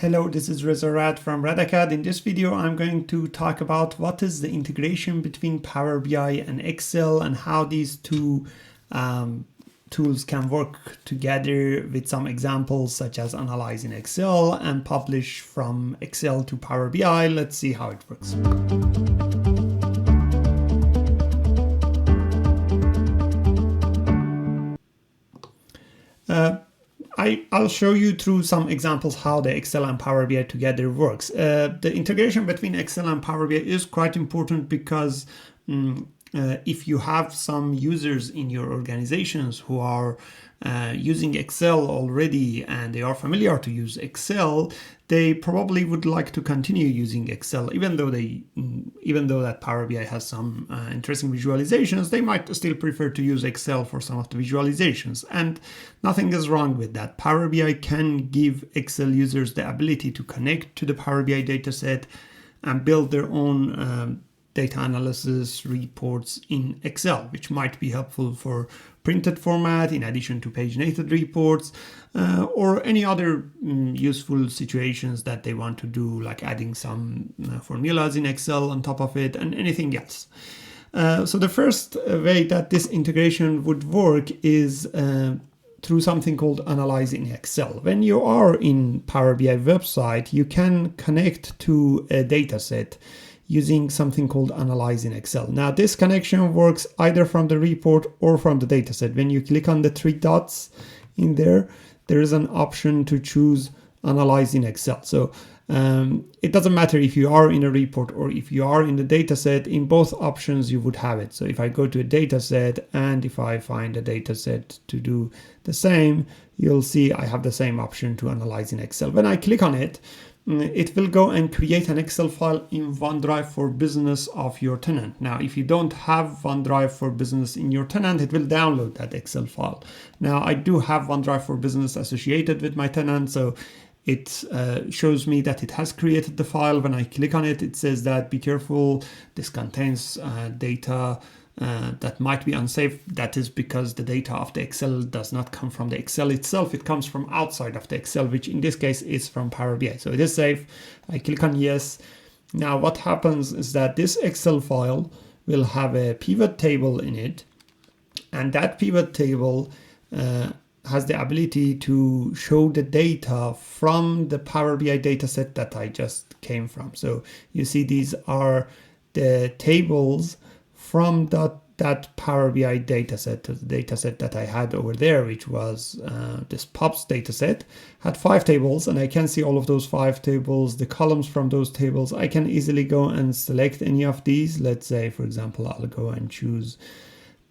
Hello, this is Rad from RADACAD. In this video, I'm going to talk about what is the integration between Power BI and Excel and how these two tools can work together with some examples such as analyze in Excel and publish from Excel to Power BI. Let's see how it works. I'll show you through some examples how the Excel and Power BI together works. The integration between Excel and Power BI is quite important because if you have some users in your organizations who are using Excel already and they are familiar to use Excel, they probably would like to continue using Excel, even though that Power BI has some interesting visualizations. They might still prefer to use Excel for some of the visualizations, and nothing is wrong with that. Power BI can give Excel users the ability to connect to the Power BI dataset and build their own data analysis reports in Excel, which might be helpful for printed format in addition to paginated reports or any other useful situations that they want to do, like adding some formulas in Excel on top of it and anything else. So the first way that this integration would work is through something called Analyze in Excel. When you are in Power BI website, you can connect to a dataset using something called Analyze in Excel. Now, this connection works either from the report or from the dataset. When you click on the three dots in there, there is an option to choose Analyze in Excel. So it doesn't matter if you are in a report or if you are in the dataset. In both options, you would have it. So if I go to a dataset and if I find a dataset to do the same, you'll see I have the same option to Analyze in Excel. When I click on it, it will go and create an Excel file in OneDrive for Business of your tenant. Now, if you don't have OneDrive for Business in your tenant, it will download that Excel file. Now, I do have OneDrive for Business associated with my tenant, so it shows me that it has created the file. When I click on it, it says that be careful, this contains data that might be unsafe. That is because the data of the Excel does not come from the Excel itself. It comes from outside of the Excel, which in this case is from Power BI. So it is safe. I click on yes. Now what happens is that this Excel file will have a pivot table in it, and that pivot table has the ability to show the data from the Power BI dataset that I just came from. So you see these are the tables from that Power BI dataset, the dataset that I had over there, which was this POPs dataset, had 5 tables, and I can see all of those 5 tables, the columns from those tables. I can easily go and select any of these. Let's say, for example, I'll go and choose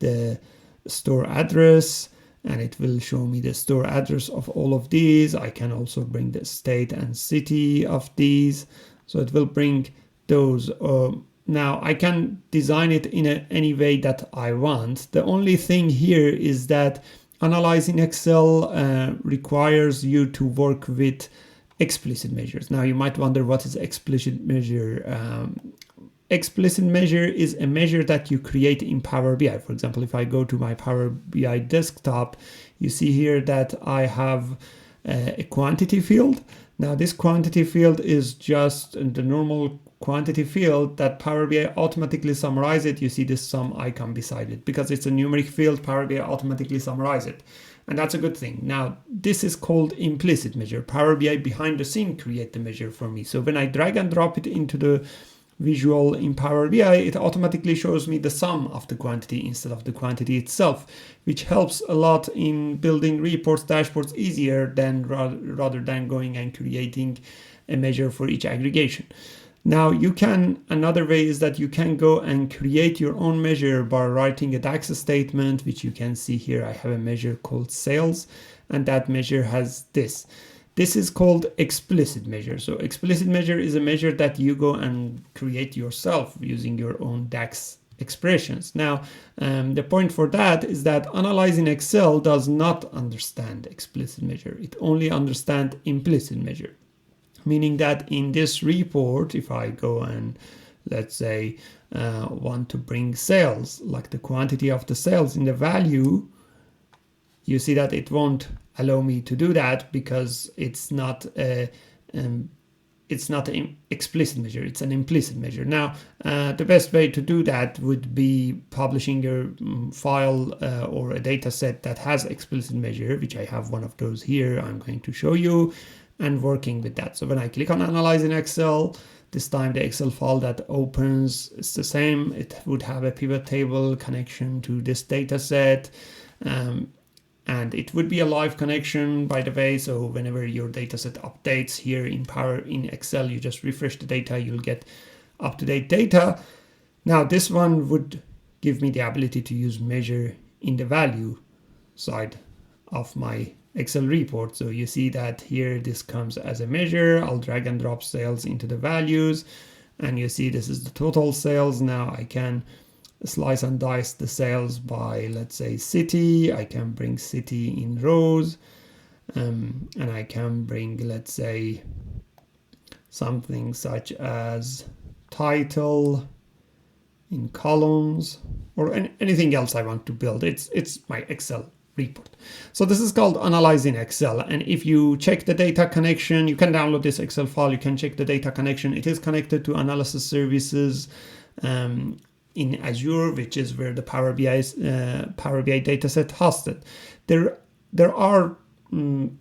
the store address, and it will show me the store address of all of these. I can also bring the state and city of these, so it will bring those. Now I can design it in any way that I want. The only thing here is that Analyze in Excel requires you to work with explicit measures. Now you might wonder, what is explicit measure? Explicit measure is a measure that you create in Power BI. For example, if I go to my Power BI desktop, you see here that I have a quantity field. Now this quantity field is just the normal quantity field that Power BI automatically summarizes it. You see this sum icon beside it. Because it's a numeric field, Power BI automatically summarizes it. And that's a good thing. Now, this is called implicit measure. Power BI behind the scene create the measure for me. So when I drag and drop it into the visual in Power BI, it automatically shows me the sum of the quantity instead of the quantity itself, which helps a lot in building reports, dashboards easier than rather than going and creating a measure for each aggregation. Now another way is that you can go and create your own measure by writing a DAX statement, which you can see here. I have a measure called sales, and that measure has this. This is called explicit measure. So explicit measure is a measure that you go and create yourself using your own DAX expressions. Now, the point for that is that Analyze in Excel does not understand explicit measure. It only understands implicit measure. Meaning that in this report, if I go and let's say want to bring sales, like the quantity of the sales in the value, you see that it won't allow me to do that because it's not a it's not an explicit measure, it's an implicit measure. Now, the best way to do that would be publishing your file or a data set that has explicit measure, which I have one of those here, I'm going to show you, and working with that. So when I click on Analyze in Excel, this time the Excel file that opens is the same. It would have a pivot table connection to this data set. And it would be a live connection, by the way, so whenever your dataset updates here in Excel, you just refresh the data, you'll get up-to-date data. Now this one would give me the ability to use measure in the value side of my Excel report. So you see that here this comes as a measure. I'll drag and drop sales into the values, and you see this is the total sales. Now I can slice and dice the sales by, let's say, city. I can bring city in rows, and I can bring, let's say, something such as title in columns, or anything else I want to build. It's my Excel report. So this is called Analyze in Excel. And if you check the data connection, you can download this Excel file, you can check the data connection. It is connected to analysis services in Azure, which is where the Power BI dataset hosted. There are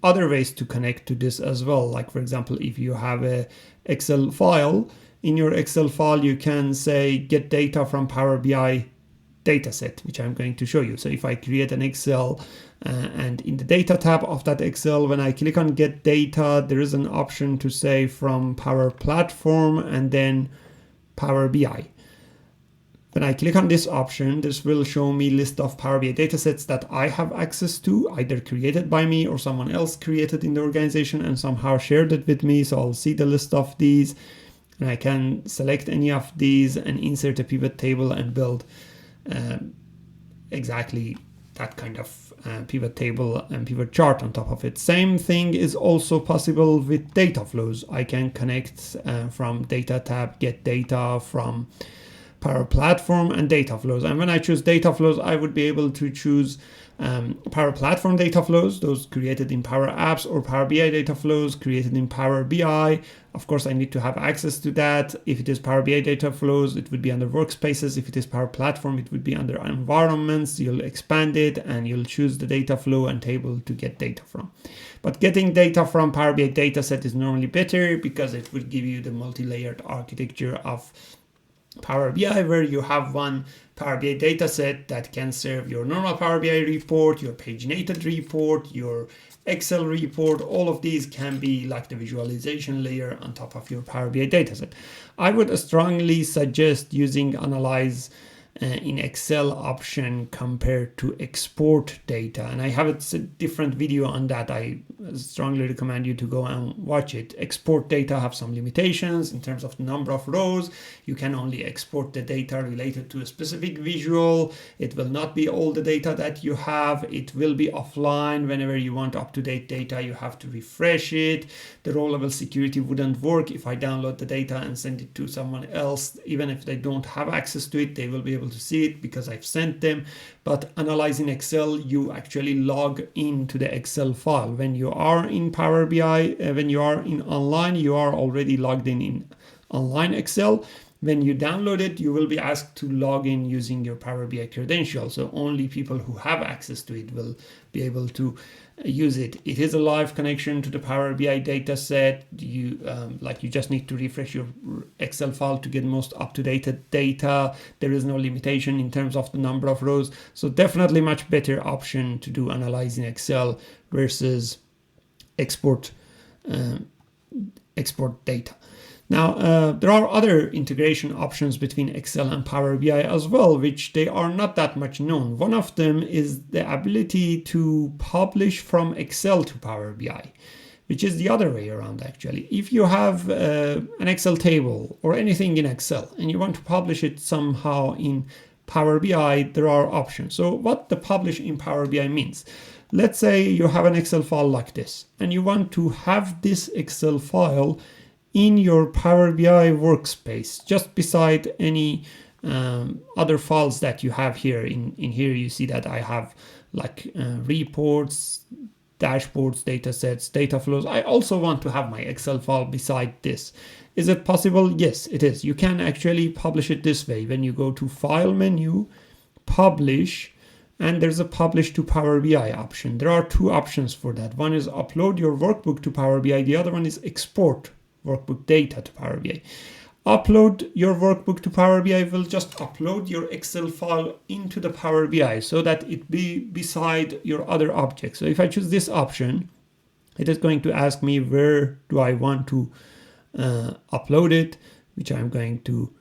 other ways to connect to this as well. Like, for example, if you have a Excel file, in your Excel file you can say get data from Power BI dataset, which I'm going to show you. So if I create an Excel and in the data tab of that Excel, when I click on get data, there is an option to say from Power Platform and then Power BI. When I click on this option, this will show me a list of Power BI datasets that I have access to, either created by me or someone else created in the organization and somehow shared it with me. So I'll see the list of these, and I can select any of these and insert a pivot table and build exactly that kind of pivot table and pivot chart on top of it. Same thing is also possible with data flows. I can connect from data tab, get data from Power Platform and data flows. And when I choose data flows, I would be able to choose Power Platform data flows, those created in Power Apps, or Power BI data flows created in Power BI. Of course, I need to have access to that. If it is Power BI data flows, it would be under Workspaces. If it is Power Platform, it would be under Environments. You'll expand it and you'll choose the data flow and table to get data from. But getting data from Power BI dataset is normally better because it would give you the multi-layered architecture of Power BI, where you have one Power BI dataset that can serve your normal Power BI report, your paginated report, your Excel report. All of these can be like the visualization layer on top of your Power BI dataset. I would strongly suggest using Analyze in Excel option compared to export data, and I have a different video on that. I strongly recommend you to go and watch it. Export data have some limitations in terms of the number of rows. You can only export the data related to a specific visual. It will not be all the data that you have. It will be offline. Whenever you want up-to-date data, you have to refresh it. The row level security wouldn't work if I download the data and send it to someone else. Even if they don't have access to it, they will be able to see it because I've sent them. But analyzing Excel, you actually log into the Excel file. When you are in Power BI, when you are in online, you are already logged in online Excel. When you download it, you will be asked to log in using your Power BI credentials. So only people who have access to it will be able to use it. It is a live connection to the Power BI data set. You just need to refresh your Excel file to get most up-to-date data. There is no limitation in terms of the number of rows. So definitely much better option to do analyzing Excel versus export data. Now, there are other integration options between Excel and Power BI as well, which they are not that much known. One of them is the ability to publish from Excel to Power BI, which is the other way around actually. If you have an Excel table or anything in Excel and you want to publish it somehow in Power BI, there are options. So what the publish in Power BI means, let's say you have an Excel file like this and you want to have this Excel file in your Power BI workspace, just beside any other files that you have here. In here you see that I have like reports, dashboards, data sets, data flows. I also want to have my Excel file beside this. Is it possible? Yes, it is. You can actually publish it this way. When you go to File menu, Publish, and there's a Publish to Power BI option. There are two options for that. One is upload your workbook to Power BI. The other one is export workbook data to Power BI. Upload your workbook to Power BI will just upload your Excel file into the Power BI so that it be beside your other objects. So if I choose this option, it is going to ask me where do I want to upload it, which I'm going to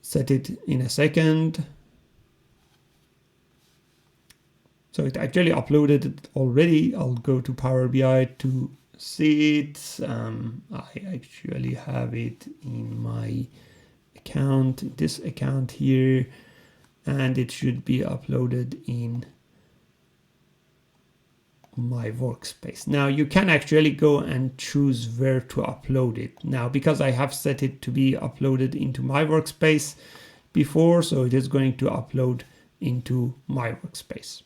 set it in a second. So it actually uploaded it already. I'll go to Power BI to see it. I actually have it in my account, this account here, and it should be uploaded in my workspace. Now you can actually go and choose where to upload it. Now, because I have set it to be uploaded into my workspace before, so it is going to upload into my workspace.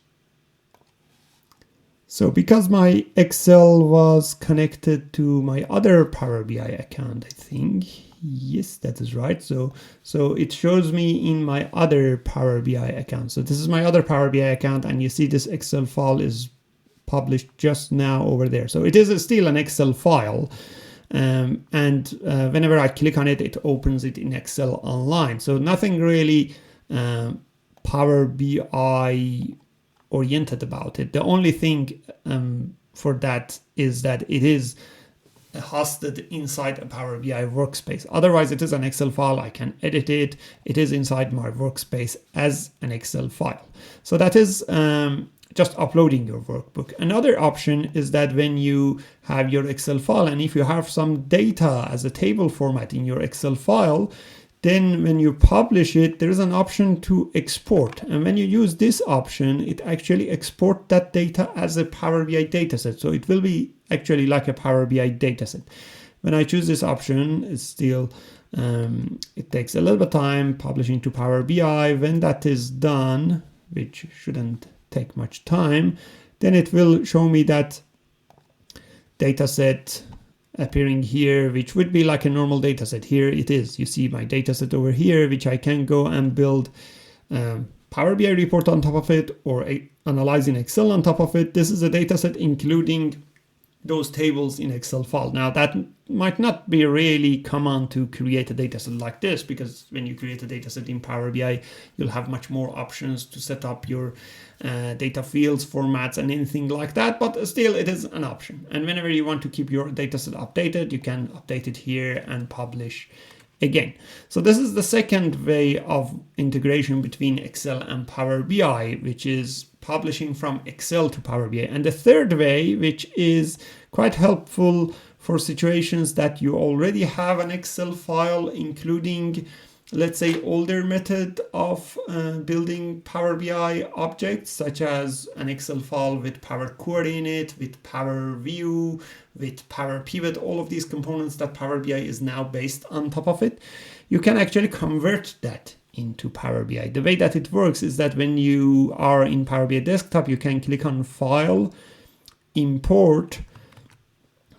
So because my Excel was connected to my other Power BI account, I think, yes, that is right. So it shows me in my other Power BI account. So this is my other Power BI account, and you see this Excel file is published just now over there. So it is still an Excel file. Whenever I click on it, it opens it in Excel online. So nothing really Power BI oriented about it. The only thing for that is that it is hosted inside a Power BI workspace. Otherwise, it is an Excel file. I can edit it. It is inside my workspace as an Excel file. So that is just uploading your workbook. Another option is that when you have your Excel file, and if you have some data as a table format in your Excel file, then when you publish it, there is an option to export. And when you use this option, it actually exports that data as a Power BI dataset. So it will be actually like a Power BI dataset. When I choose this option, it's still, it takes a little bit of time publishing to Power BI. When that is done, which shouldn't take much time, then it will show me that dataset appearing here, which would be like a normal dataset. Here it is. You see my dataset over here, which I can go and build Power BI report on top of it, or analyze in Excel on top of it. This is a dataset including those tables in Excel file. Now that might not be really common to create a dataset like this, because when you create a dataset in Power BI, you'll have much more options to set up your data fields, formats, and anything like that. But still, it is an option. And whenever you want to keep your dataset updated, you can update it here and publish again. So this is the second way of integration between Excel and Power BI, which is publishing from Excel to Power BI. And the third way, which is quite helpful for situations that you already have an Excel file, including, let's say, older method of building Power BI objects, such as an Excel file with Power Query in it, with Power View, with Power Pivot, all of these components that Power BI is now based on top of it. You can actually convert that into Power BI. The way that it works is that when you are in Power BI Desktop, you can click on File, Import.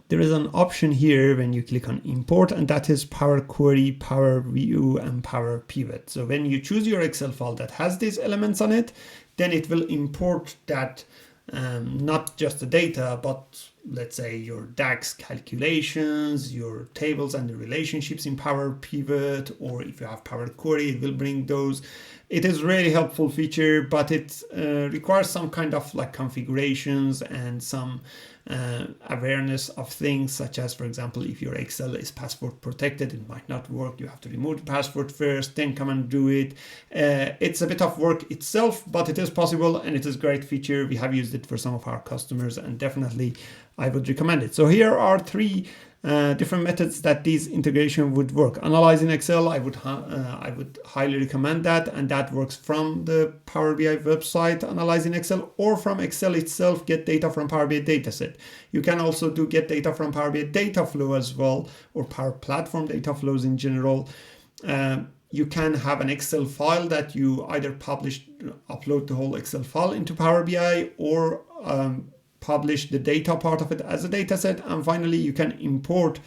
There is an option here when you click on Import, and that is Power Query, Power View, and Power Pivot. So when you choose your Excel file that has these elements on it, then it will import that, not just the data, but let's say your DAX calculations, your tables and the relationships in Power Pivot, or if you have Power Query, it will bring those. It is really helpful feature, but it requires some kind of like configurations and some awareness of things, such as, for example, if your Excel is password protected, it might not work. You have to remove the password first, then come and do it. It's a bit of work itself, but it is possible, and it is a great feature. We have used it for some of our customers, and definitely I would recommend it. So here are three different methods that these integration would work. Analyze in Excel, I would highly recommend that, and that works from the Power BI website, Analyze in Excel, or from Excel itself, get data from Power BI dataset. You can also do get data from Power BI data flow as well, or Power Platform data flows in general. You can have an Excel file that you either upload the whole Excel file into Power BI, or publish the data part of it as a dataset, and finally you can import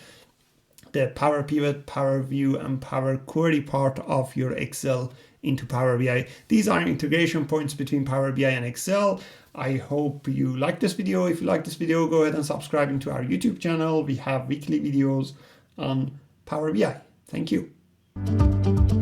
the Power Pivot, Power View, and Power Query part of your Excel into Power BI. These are integration points between Power BI and Excel. I hope you like this video. If you like this video, go ahead and subscribe to our YouTube channel. We have weekly videos on Power BI. Thank you.